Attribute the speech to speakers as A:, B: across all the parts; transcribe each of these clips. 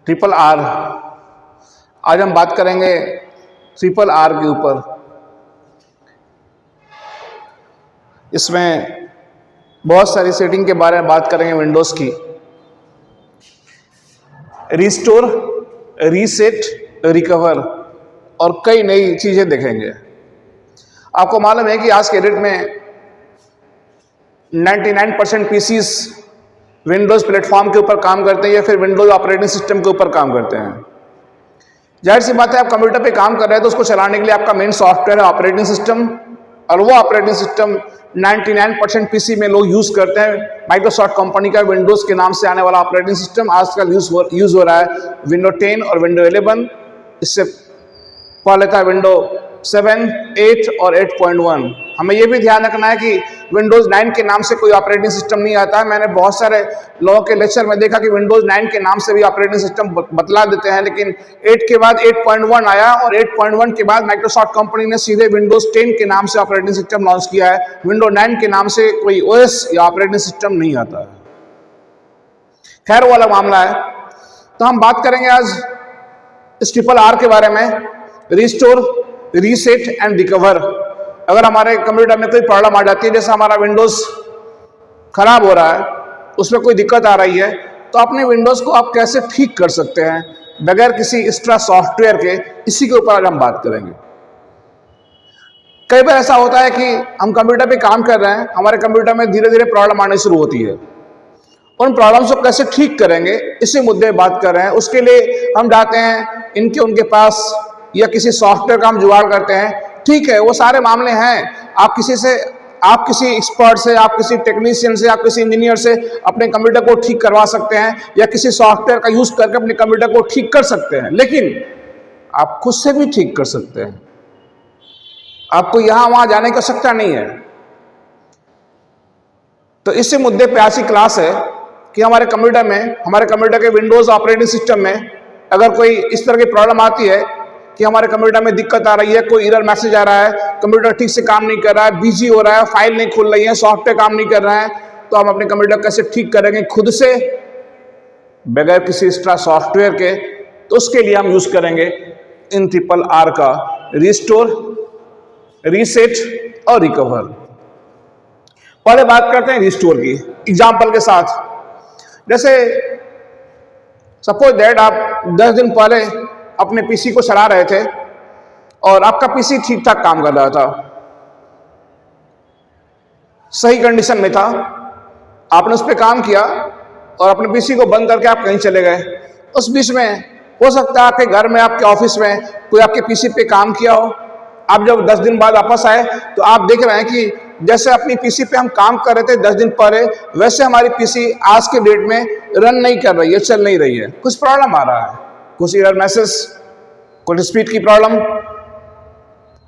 A: Triple R. आज हम बात करेंगे ट्रिपल आर के ऊपर। इसमें बहुत सारी सेटिंग के बारे में बात करेंगे विंडोज़ की। रिस्टोर, रीसेट, रिकवर और कई नई चीज़ें देखेंगे। आपको मालूम है कि आज के डेट में 99% पीसीस विंडोज़ प्लेटफॉर्म के ऊपर काम करते हैं या फिर विंडोज़ ऑपरेटिंग सिस्टम के ऊपर काम करते हैं। जाहिर सी बात है, आप कंप्यूटर पे काम कर रहे हैं तो उसको चलाने के लिए आपका मेन सॉफ्टवेयर है ऑपरेटिंग सिस्टम, और वो ऑपरेटिंग सिस्टम 99% पीसी में लोग यूज़ करते हैं। माइक्रोसॉफ्ट कंपनी का विंडोज़ के नाम से आने वाला ऑपरेटिंग सिस्टम आजकल यूज़ हो रहा है विंडो 10 और विंडो 11। इससे पहले था विंडो 7, 8 और 8.1। हमें यह भी ध्यान रखना है कि विंडोज़ 9 के नाम से कोई ऑपरेटिंग सिस्टम नहीं आता है। मैंने बहुत सारे लोगों के लेक्चर में देखा कि विंडोज़ 9 के नाम से भी ऑपरेटिंग सिस्टम बतला देते हैं, लेकिन 8 के बाद 8.1 आया और 8.1 के बाद माइक्रोसॉफ्ट कंपनी ने सीधे विंडोज़ 10 के नाम से ऑपरेटिंग सिस्टम लॉन्च किया है। विंडोज़ 9 के नाम से कोई ओएस या ऑपरेटिंग सिस्टम नहीं आता है। खैर, वो वाला मामला है। तो हम बात करेंगे आज इस ट्रिपल आर के बारे में, रिस्टोर, रीसेट एंड रिकवर। अगर हमारे कंप्यूटर में कोई प्रॉब्लम आ जाती है, जैसे हमारा विंडोज़ खराब हो रहा है, उसमें कोई दिक्कत आ रही है, तो अपने विंडोज़ को आप कैसे ठीक कर सकते हैं बगैर किसी एक्स्ट्रा सॉफ्टवेयर के, इसी के ऊपर आज हम बात करेंगे। कई बार ऐसा होता है कि हम कंप्यूटर पे काम कर रहे हैं, हमारे कंप्यूटर में धीरे धीरे प्रॉब्लम आनी शुरू होती है। उन प्रॉब्लम्स को कैसे ठीक करेंगे, इसी मुद्दे बात कर रहे हैं। उसके लिए हम जाते हैं उनके पास या किसी सॉफ्टवेयर का हम जुगाड़ करते हैं। ठीक है, वो सारे मामले हैं। आप किसी एक्सपर्ट से, आप किसी टेक्नीशियन से, आप किसी इंजीनियर से अपने कंप्यूटर को ठीक करवा सकते हैं या किसी सॉफ्टवेयर का यूज करके अपने कंप्यूटर को ठीक कर सकते हैं, लेकिन आप खुद से भी ठीक कर सकते हैं। आपको यहां वहां जाने की आवश्यकता नहीं है। तो इसी मुद्दे पे आज की क्लास है कि हमारे कंप्यूटर के विंडोज ऑपरेटिंग सिस्टम में अगर कोई इस तरह की प्रॉब्लम आती है कि हमारे कंप्यूटर में दिक्कत आ रही है, कोई एरर मैसेज आ रहा है, कंप्यूटर ठीक से काम नहीं कर रहा है, बिजी हो रहा है, फाइल नहीं खुल रही है, सॉफ्टवेयर काम नहीं कर रहा है, तो हम अपने कंप्यूटर कैसे ठीक करेंगे खुद से बगैर किसी एक्स्ट्रा सॉफ्टवेयर के। तो उसके लिए हम यूज करेंगे इन ट्रिपल आर का, रिस्टोर, रीसेट और रिकवर। पहले बात करते हैं रिस्टोर की एग्जाम्पल के साथ। जैसे सपोज दैट आप 10 दिन पहले अपने पीसी को चला रहे थे और आपका पीसी ठीक ठाक काम कर रहा था, सही कंडीशन में था, आपने उस पर काम किया और अपने पीसी को बंद करके आप कहीं चले गए। उस बीच में हो सकता है आपके घर में, आपके ऑफिस में कोई आपके पीसी पे काम किया हो। आप जब 10 दिन बाद वापस आए तो आप देख रहे हैं कि जैसे अपनी पीसी पे हम काम कर रहे थे 10 दिन पहले, वैसे हमारी पीसी आज के डेट में रन नहीं कर रही है, चल नहीं रही है। कुछ प्रॉब्लम आ रहा है, कुछ एरर मैसेज, कुछ स्पीड की प्रॉब्लम,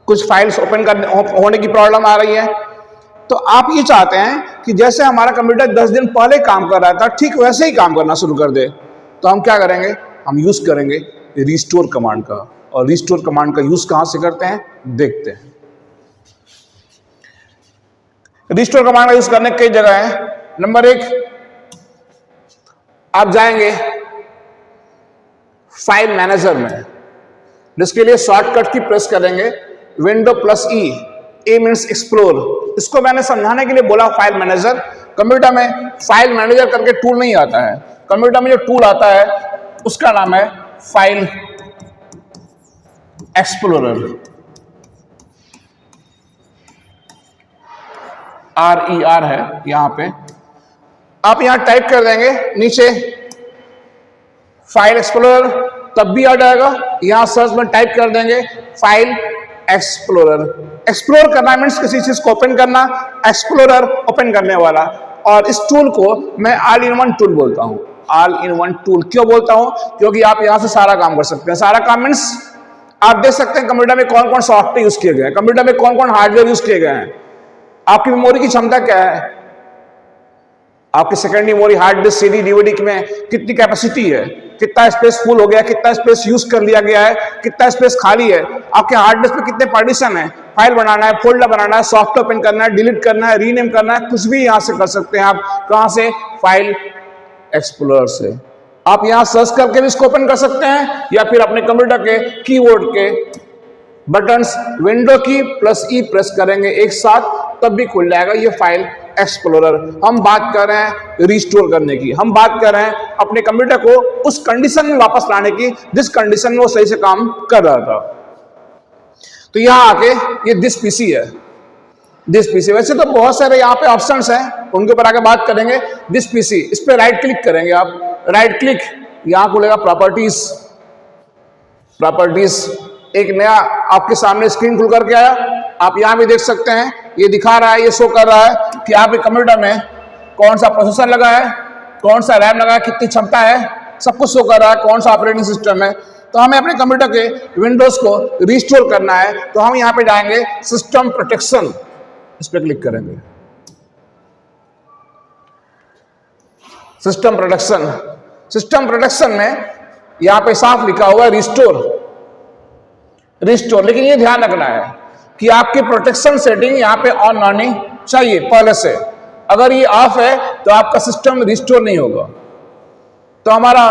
A: कुछ फाइल्स ओपन होने की प्रॉब्लम आ रही है। तो आप ये चाहते हैं कि जैसे हमारा कंप्यूटर 10 दिन पहले काम कर रहा था, ठीक वैसे ही काम करना शुरू कर दे। तो हम क्या करेंगे, हम यूज करेंगे रिस्टोर कमांड का। और रिस्टोर कमांड का यूज कहां से करते हैं, देखते हैं। रिस्टोर कमांड का यूज करने कई जगह है। नंबर 1, आप जाएंगे फाइल मैनेजर में, जिसके लिए शॉर्टकट की प्रेस करेंगे विंडो प्लस ई। ए मीन्स एक्सप्लोर। इसको मैंने समझाने के लिए बोला फाइल मैनेजर। कंप्यूटर में फाइल मैनेजर करके टूल नहीं आता है। कंप्यूटर में जो टूल आता है उसका नाम है फाइल एक्सप्लोरर, RER है यहां पे। आप यहां टाइप कर देंगे नीचे फाइल एक्सप्लोरर, तब भी आ जाएगा। यहां सर्च में टाइप कर देंगे फाइल एक्सप्लोरर। एक्सप्लोर करना मीन्स किसी चीज को ओपन करना, एक्सप्लोरर ओपन करने वाला। और इस टूल को मैं ऑल इन वन टूल बोलता हूं। ऑल इन वन टूल क्यों बोलता हूं, क्योंकि आप यहां से सारा काम कर सकते हैं। सारा काम मीन्स आप देख सकते हैं कंप्यूटर में कौन कौन सॉफ्टवेयर यूज किए गए हैं, कंप्यूटर में कौन कौन हार्डवेयर यूज किए गए हैं, आपकी मेमोरी की क्षमता क्या है, आपकी secondary memory, hard disk, CD, DVD में कितनी कैपेसिटी है, कितना स्पेस फुल हो गया, कितना स्पेस यूज कर लिया गया है, कितना स्पेस खाली है, आपके हार्ड डिस्क में कितने पार्टीशन है, फाइल बनाना है, फोल्डर बनाना है, सॉफ्टवेयर ओपन करना है, डिलीट करना है, रीनेम करना है, कुछ भी यहां से कर सकते हैं आप। कहां से, फाइल एक्सप्लोरर से। आप यहां सर्च करके भी इसको ओपन कर सकते हैं या फिर अपने कंप्यूटर के कीबोर्ड के बटन्स विंडो की प्लस ई प्रेस करेंगे एक साथ, तब भी खुल जाएगा ये फाइल एक्सप्लोरर। हम बात कर रहे हैं रिस्टोर करने की, हम बात कर रहे हैं अपने कंप्यूटर को उस कंडीशन में वापस लाने की जिस कंडीशन में वो सही से काम कर रहा था। तो यहां आके ये दिस पीसी है, दिस पीसी। वैसे तो बहुत सारे यहाँ पे ऑप्शंस हैं, उनके ऊपर आके बात करेंगे। दिस पीसी, इस पे राइट क्लिक करेंगे आप, राइट क्लिक, यहां खुलेगा प्रॉपर्टीज। प्रॉपर्टीज एक नया आपके सामने स्क्रीन खुल करके आया। आप यहां भी देख सकते हैं, ये दिखा रहा है, ये शो कर रहा है कि आपके कंप्यूटर में कौन सा प्रोसेसर लगा है, कौन सा रैम लगा है, कितनी क्षमता है, सब कुछ शो कर रहा है, कौन सा ऑपरेटिंग सिस्टम है। तो हमें अपने कंप्यूटर के विंडोज को रिस्टोर करना है, तो हम यहां पे जाएंगे सिस्टम प्रोटेक्शन, इस पर क्लिक करेंगे। सिस्टम प्रोटेक्शन, सिस्टम प्रोटेक्शन में यहां पे साफ लिखा हुआ है रिस्टोर, रिस्टोर। लेकिन ये ध्यान रखना है कि आपकी प्रोटेक्शन सेटिंग यहां पे ऑन होनी चाहिए पहले से। अगर ये ऑफ है तो आपका सिस्टम रिस्टोर नहीं होगा। तो हमारा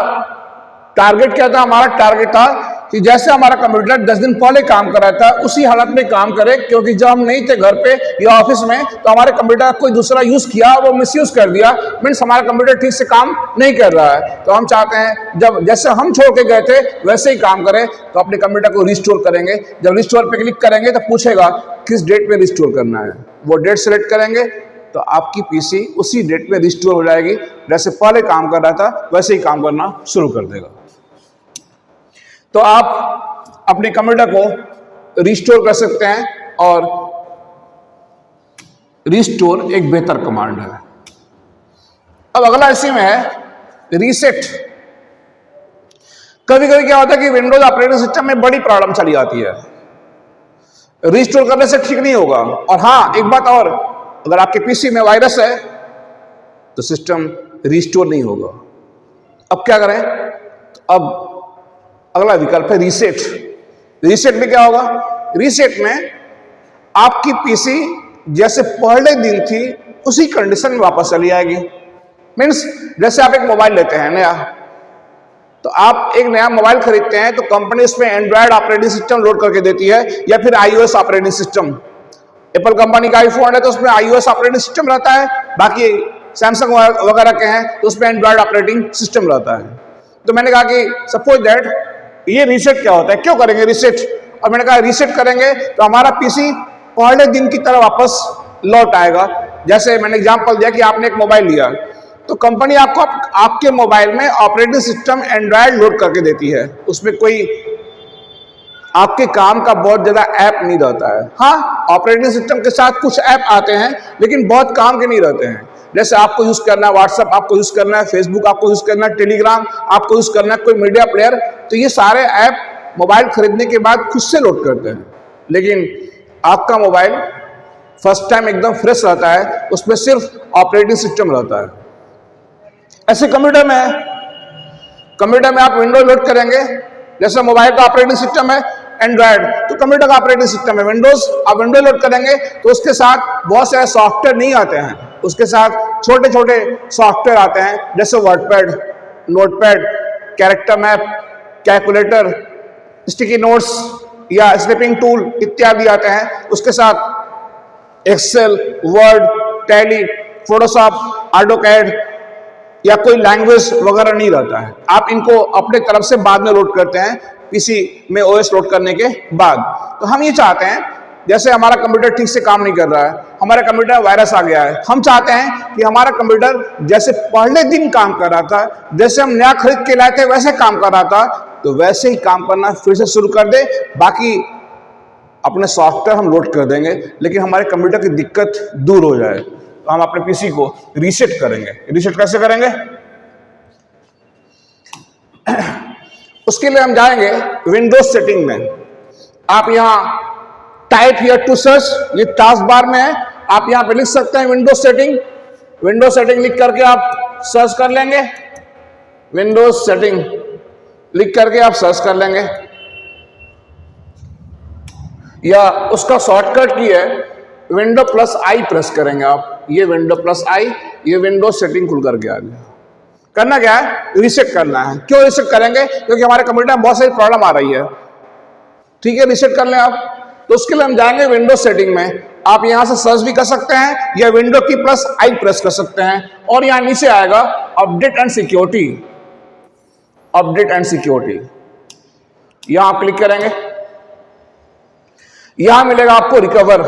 A: टारगेट क्या था? हमारा टारगेट था कि जैसे हमारा कंप्यूटर 10 दिन पहले काम कर रहा था उसी हालत में काम करे, क्योंकि जब हम नहीं थे घर पे या ऑफिस में तो हमारे कंप्यूटर का कोई दूसरा यूज किया, वो मिसयूज कर दिया, मीन्स हमारा कंप्यूटर ठीक से काम नहीं कर रहा है। तो हम चाहते हैं जब जैसे हम छोड़ के गए थे वैसे ही काम करें, तो अपने कंप्यूटर को रिस्टोर करेंगे। जब रिस्टोर पे क्लिक करेंगे तो पूछेगा किस डेट पे रिस्टोर करना है, वो डेट सेलेक्ट करेंगे तो आपकी पीसी उसी डेट पे रिस्टोर हो जाएगी। जैसे पहले काम कर रहा था वैसे ही काम करना शुरू कर देगा। तो आप अपने कंप्यूटर को रिस्टोर कर सकते हैं, और रिस्टोर एक बेहतर कमांड है। अब अगला इसी में है रीसेट। कभी कभी क्या होता है कि विंडोज ऑपरेटिंग सिस्टम में बड़ी प्रॉब्लम चली आती है, रिस्टोर करने से ठीक नहीं होगा। और हाँ, एक बात और, अगर आपके पीसी में वायरस है तो सिस्टम रिस्टोर नहीं होगा। अब क्या करें? अब अगला विकल्प है रीसेट। रीसेट में क्या होगा? रीसेट में आपकी पीसी जैसे पहले दिन थी उसी कंडीशन में वापस चली आएगी। मीन्स जैसे आप एक मोबाइल लेते हैं नया, तो आप एक नया मोबाइल खरीदते हैं तो कंपनी उसमें एंड्रॉयड ऑपरेटिंग सिस्टम लोड करके देती है या फिर iOS operating system. Apple company का आईफोन है तो उसमें आईओएस ऑपरेटिंग सिस्टम रहता है, बाकी सैमसंग वगैरह के हैं तो उसमें एंड्रॉयड ऑपरेटिंग सिस्टम रहता है। तो मैंने कहा कि सपोज दैट ये रीसेट क्या होता है, क्यों करेंगे रीसेट? और मैंने कहा रीसेट करेंगे तो हमारा पीसी पहले दिन की तरह वापस लौट आएगा। जैसे मैंने एग्जांपल दिया कि आपने एक मोबाइल लिया तो कंपनी आपको आपके मोबाइल में ऑपरेटिंग सिस्टम एंड्रॉयड लोड करके देती है, उसमें कोई आपके काम का बहुत ज्यादा ऐप नहीं रहता है। हाँ, ऑपरेटिंग सिस्टम के साथ कुछ ऐप आते हैं लेकिन बहुत काम के नहीं रहते हैं। जैसे आपको यूज करना है व्हाट्सएप, आपको यूज करना है फेसबुक, आपको यूज करना है टेलीग्राम, आपको यूज करना है कोई मीडिया प्लेयर, तो ये सारे ऐप मोबाइल खरीदने के बाद खुद से लोड करते हैं। लेकिन आपका मोबाइल फर्स्ट टाइम एकदम फ्रेश रहता है, उसमें सिर्फ ऑपरेटिंग सिस्टम रहता है। ऐसे कंप्यूटर में आप विंडोज लोड करेंगे, जैसे मोबाइल का ऑपरेटिंग सिस्टम है एंड्रॉयड, तो कंप्यूटर का ऑपरेटिंग सिस्टम है विंडोज। आप विंडोज लोड करेंगे तो उसके साथ बहुत सारे सॉफ्टवेयर नहीं आते हैं, उसके साथ छोटे छोटे सॉफ्टवेयर आते हैं जैसे WordPad, Notepad, character map, calculator, sticky notes या स्निपिंग टूल इत्यादि आते हैं। उसके साथ Excel, Word, Tally, Photoshop, AutoCAD या कोई लैंग्वेज वगैरह नहीं रहता है। आप इनको अपने तरफ से बाद में लोड करते हैं पीसी में ओएस लोड करने के बाद। तो हम ये चाहते हैं, जैसे हमारा कंप्यूटर ठीक से काम नहीं कर रहा है, हमारे कंप्यूटर में वायरस आ गया है, हम चाहते हैं कि हमारा कंप्यूटर जैसे पहले दिन काम कर रहा था, जैसे हम नया खरीद के लाए थे वैसे काम कर रहा था, तो वैसे ही काम करना फिर से शुरू कर दे। बाकी अपने सॉफ्टवेयर हम लोड कर देंगे लेकिन हमारे कंप्यूटर की दिक्कत दूर हो जाए। तो हम अपने पीसी को रीसेट करेंगे। रीसेट कैसे करेंगे? उसके लिए हम जाएंगे विंडोज सेटिंग में। आप यहां टाइप हियर टू सर्च, ये टास्क बार में है, आप यहां पे लिख सकते हैं विंडोज सेटिंग। विंडोज सेटिंग लिख करके आप सर्च कर लेंगे, विंडोज सेटिंग लिख करके आप सर्च कर लेंगे, या उसका शॉर्टकट की है विंडो प्लस आई प्रेस करेंगे आप। ये विंडो प्लस आई, ये विंडोज सेटिंग खुल करके आ गया। करना क्या है, रीसेट करना है। क्यों रीसेट करेंगे, क्योंकि हमारे कंप्यूटर में बहुत सारी प्रॉब्लम आ रही है। ठीक है, रीसेट कर लें आप। तो उसके लिए हम जाएंगे विंडोज सेटिंग में। आप यहां से सर्च भी कर सकते हैं या विंडो की प्लस आई प्रेस कर सकते हैं और यहां नीचे आएगा update and security. Update and security यहां आप क्लिक करेंगे, यहां मिलेगा आपको रिकवर।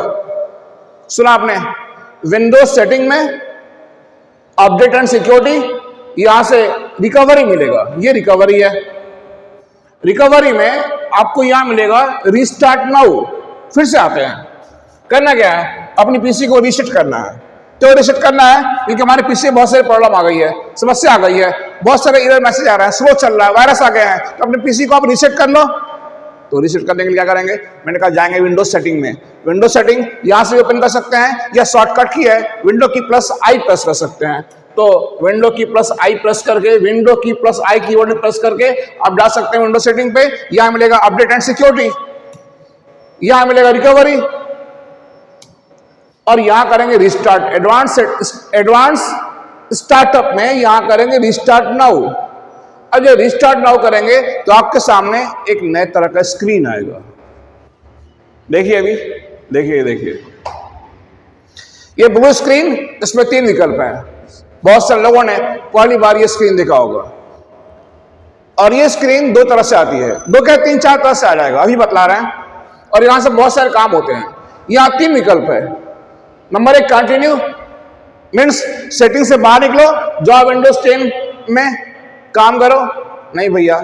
A: सुना आपने, विंडोज सेटिंग में अपडेट एंड सिक्योरिटी, यहां से रिकवरी मिलेगा। ये रिकवरी है। रिकवरी में आपको यहां मिलेगा रीस्टार्ट नाउ। फिर से आते हैं, करना क्या है, अपनी पीसी को रीसेट करना है। तो रीसेट करना है क्योंकि हमारे पीसी में बहुत सारी प्रॉब्लम आ गई है, समस्या आ गई है, बहुत सारे एरर मैसेज आ रहा है, स्लो चल रहा है, वायरस आ गए हैं। तो अपने पीसी को आप रीसेट कर लो। तो रीसेट करने के लिए क्या करेंगे, मैंने कहा जाएंगे विंडोज सेटिंग में। विंडोज सेटिंग यहां से ओपन कर सकते हैं या शॉर्टकट की है विंडो की प्लस आई प्रेस कर सकते हैं। तो विंडो की प्लस आई प्रेस करके, विंडो की प्लस आई कीवर्ड प्रेस करके आप जा सकते हैं विंडो सेटिंग पे। यहां मिलेगा अपडेट एंड सिक्योरिटी, यहां मिलेगा रिकवरी और यहां करेंगे रिस्टार्ट। एडवांस स्टार्टअप में यहां करेंगे रिस्टार्ट नाउ। अब जब रिस्टार्ट नाउ करेंगे तो आपके सामने एक नए तरह का स्क्रीन आएगा। देखिए अभी, देखिए ये ब्लू स्क्रीन, इसमें 3 विकल्प हैं। बहुत सारे लोगों ने पहली बार ये स्क्रीन देखा होगा। और ये स्क्रीन 2 तरह से आती है, 2 क्या 3-4 तरह से आ जाएगा, अभी बतला रहे हैं। और यहां से बहुत सारे काम होते हैं। यहां 3 विकल्प है। नंबर 1 कंटिन्यू, मीन्स सेटिंग से बाहर निकलो, जाओ विंडोज 10 में काम करो। नहीं भैया,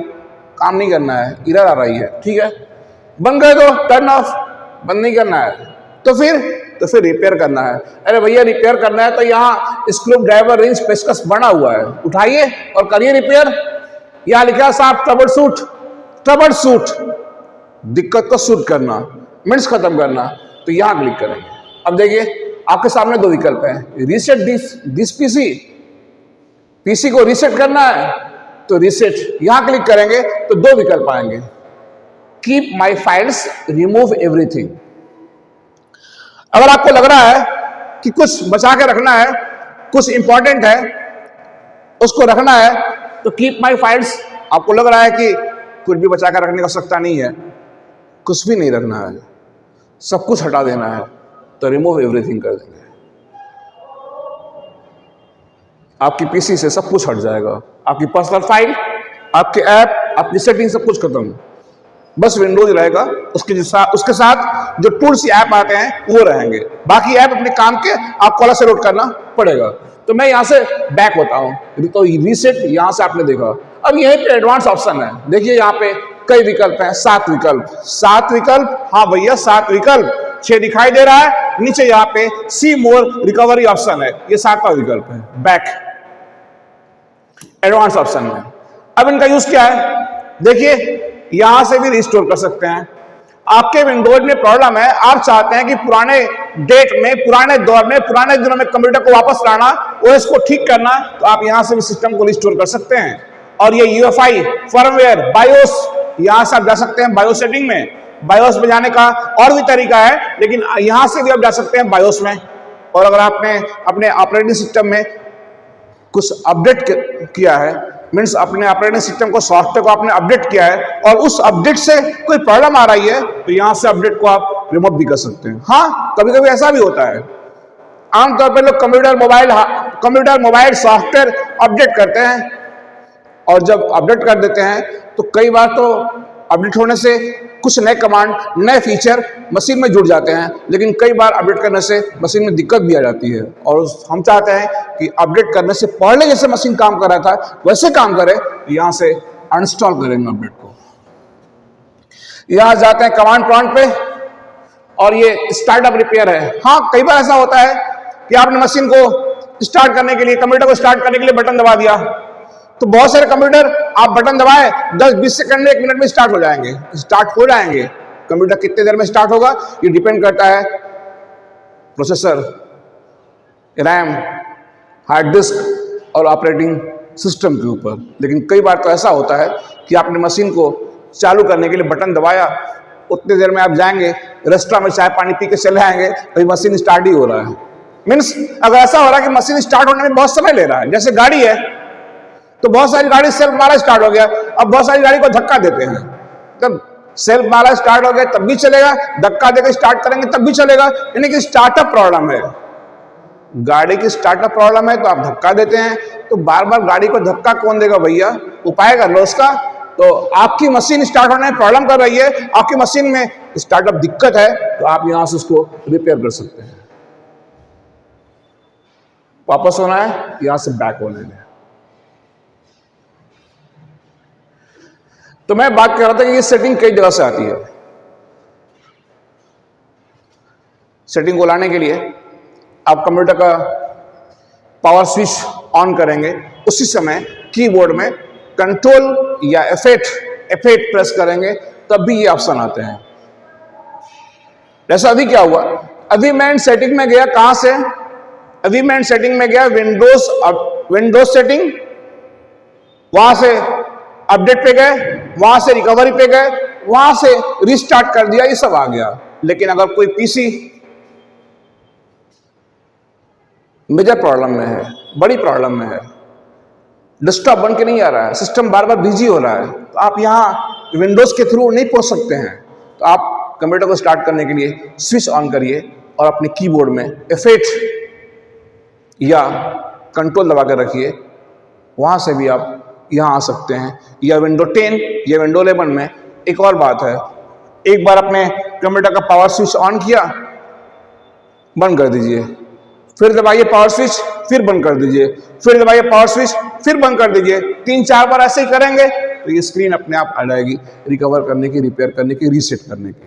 A: काम नहीं करना है, एरर आ रही है। ठीक है, बंद कर दो, टर्न ऑफ। बंद नहीं करना है तो फिर रिपेयर करना है। अरे भैया रिपेयर करना है तो यहाँ स्क्रू ड्राइवर रिंच पेचकस बना हुआ है, उठाइए और करिए रिपेयर। यहां लिखा साहब ट्रबल शूट, दिक्कत को शूट करना, मीन्स खत्म करना। तो यहां क्लिक करेंगे। अब देखिए आपके सामने 2 विकल्प हैं, रीसेट दिस पीसी को रीसेट करना है तो रीसेट, यहां क्लिक करेंगे तो 2 विकल्प आएंगे, keep my files, remove everything. अगर आपको लग रहा है कि कुछ बचा के रखना है, कुछ इंपॉर्टेंट है उसको रखना है, तो कीप माई फाइल्स। आपको लग रहा है कि कुछ भी बचा कर रखने की आवश्यकता नहीं है, कुछ भी नहीं रखना है, सब कुछ हटा देना है, तो रिमूव एवरीथिंग कर देंगे। आपकी पीसी से सब कुछ हट जाएगा, आपकी पर्सनल फाइल, आपके ऐप, आपकी सेटिंग, सब कुछ खत्म। बस विंडोज रहेगा, उसके साथ जो टूल्स ऐप आते हैं वो रहेंगे। बाकी ऐप अपने काम के आपको अलग से लोड करना पड़ेगा। तो मैं यहां से बैक होता हूं, तो रीसेट यहां से आपने देखा। अब यहीं पे एडवांस ऑप्शन है, देखिए यहाँ पे कई विकल्प हैं, 7 विकल्प। हाँ भैया 7 विकल्प, 6 दिखाई दे रहा है, नीचे यहाँ पे सी मोर रिकवरी ऑप्शन है, ये 7वां विकल्प है, बैक एडवांस ऑप्शन में। अब इनका यूज क्या है, देखिए यहां से भी रिस्टोर कर सकते हैं। आपके विंडोज में प्रॉब्लम है, आप चाहते हैं कि पुराने डेट में, पुराने दौर में, पुराने दिनों में कंप्यूटर को वापस लाना, ओएस को ठीक करना, तो आप यहां से भी सिस्टम को रिस्टोर कर सकते हैं। और ये यूएफआई, फर्मवेयर, बायोस, यहां से आप जा सकते हैं बायोस सेटिंग में। बायोस में जाने का और भी तरीका है, लेकिन यहां से भी आप जा सकते हैं बायोस में। और अगर आपने अपने ऑपरेटिंग सिस्टम में कुछ अपडेट किया है, मीन्स अपने ऑपरेटिंग सिस्टम को, सॉफ्टवेयर को आपने अपडेट किया है और उस अपडेट से कोई प्रॉब्लम आ रही है, तो यहां से अपडेट को आप रिमूव भी कर सकते हैं। हाँ, कभी कभी ऐसा भी होता है। आमतौर पर लोग कंप्यूटर मोबाइल सॉफ्टवेयर अपडेट करते हैं और जब अपडेट कर देते हैं तो कई बार तो अपडेट होने से कुछ नए कमांड, नए फीचर मशीन में जुड़ जाते हैं, लेकिन कई बार अपडेट करने से मशीन में दिक्कत भी आ जाती है। और हम चाहते हैं कि अपडेट करने से पहले जैसे मशीन काम कर रहा था वैसे काम करे, यहां से अनइंस्टॉल करेंगे अपडेट को। यहां जाते हैं कमांड प्रॉम्प्ट पे और ये स्टार्टअप रिपेयर है। हाँ, कई बार ऐसा होता है कि आपने मशीन को स्टार्ट करने के लिए, कंप्यूटर को स्टार्ट करने के लिए बटन दबा दिया, तो बहुत सारे कंप्यूटर आप बटन दबाए 10-20 सेकंड में, 1 मिनट में स्टार्ट हो जाएंगे। कंप्यूटर कितने देर में स्टार्ट होगा ये डिपेंड करता है प्रोसेसर, रैम, हार्ड डिस्क और ऑपरेटिंग सिस्टम के ऊपर। लेकिन कई बार तो ऐसा होता है कि आपने मशीन को चालू करने के लिए बटन दबाया, उतनी देर में आप जाएंगे रेस्टोरेंट में चाय पानी पी के चले आएंगे, तो मशीन स्टार्ट ही हो रहा है। मीन्स अगर ऐसा हो रहा है कि मशीन स्टार्ट होने में बहुत समय ले रहा है, जैसे गाड़ी है, तो बहुत सारी गाड़ी सेल्फ वाला स्टार्ट हो गया, अब बहुत सारी गाड़ी को धक्का देते हैं, तब सेल्फ वाला स्टार्ट हो गया तब भी चलेगा, धक्का देकर स्टार्ट करेंगे तब भी चलेगा, यानी कि स्टार्टअप प्रॉब्लम है, गाड़ी की स्टार्टअप प्रॉब्लम है तो आप धक्का देते हैं। तो बार बार गाड़ी को धक्का कौन देगा भैया, उपाय कर लो उसका। तो आपकी मशीन स्टार्ट होने में प्रॉब्लम कर रही है, आपकी मशीन में स्टार्टअप दिक्कत है, तो आप यहां से उसको रिपेयर कर सकते हैं। वापस होना है, यहां से बैक होने में। तो मैं बात कर रहा था कि ये सेटिंग कई जगह से आती है। सेटिंग को लाने के लिए आप कंप्यूटर का पावर स्विच ऑन करेंगे, उसी समय कीबोर्ड में कंट्रोल या F8 प्रेस करेंगे, तब भी ये ऑप्शन आते हैं। जैसा अभी क्या हुआ, अभी मैं सेटिंग में गया, कहां से, अभी मैं सेटिंग में गया विंडोज सेटिंग, वहां से अपडेट पे गए, वहां से रिकवरी पे गए, वहां से रिस्टार्ट कर दिया, ये सब आ गया। लेकिन अगर कोई पीसी मेजर प्रॉब्लम में है, बड़ी प्रॉब्लम में है, डेस्कटॉप बन के नहीं आ रहा है, सिस्टम बार बार बिजी हो रहा है, तो आप यहां विंडोज के थ्रू नहीं पहुंच सकते हैं, तो आप कंप्यूटर को स्टार्ट करने के लिए स्विच ऑन करिए और अपने कीबोर्ड में F8 या कंट्रोल दबा कर रखिए, वहां से भी आप यहां आ सकते हैं, या विंडो 10 या विंडो 11 में। एक और बात है, एक बार अपने कंप्यूटर का पावर स्विच ऑन किया, बंद कर दीजिए, फिर दबाइए पावर स्विच, फिर बंद कर दीजिए, फिर दबाइए पावर स्विच, फिर बंद कर दीजिए, 3-4 बार ऐसे ही करेंगे तो ये स्क्रीन अपने आप आ जाएगी रिकवर करने की, रिपेयर करने की, रीसेट करने की।